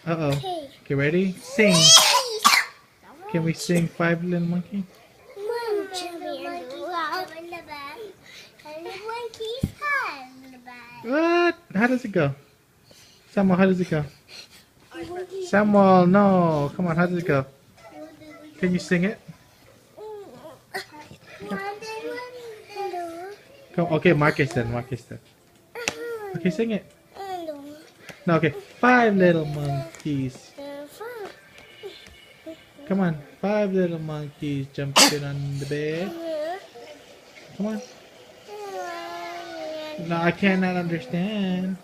Uh-oh. Okay, ready? Sing. Can we sing Five Little Monkey? What? How does it go? Samuel, how does it go? Samuel, no. Come on, how does it go? Can you sing it? Come, okay, Marcus then. Marcus then. Okay, sing it. No, okay. Five little monkeys. Come on. Five little monkeys jumping on the bed. Come on. No, I cannot understand.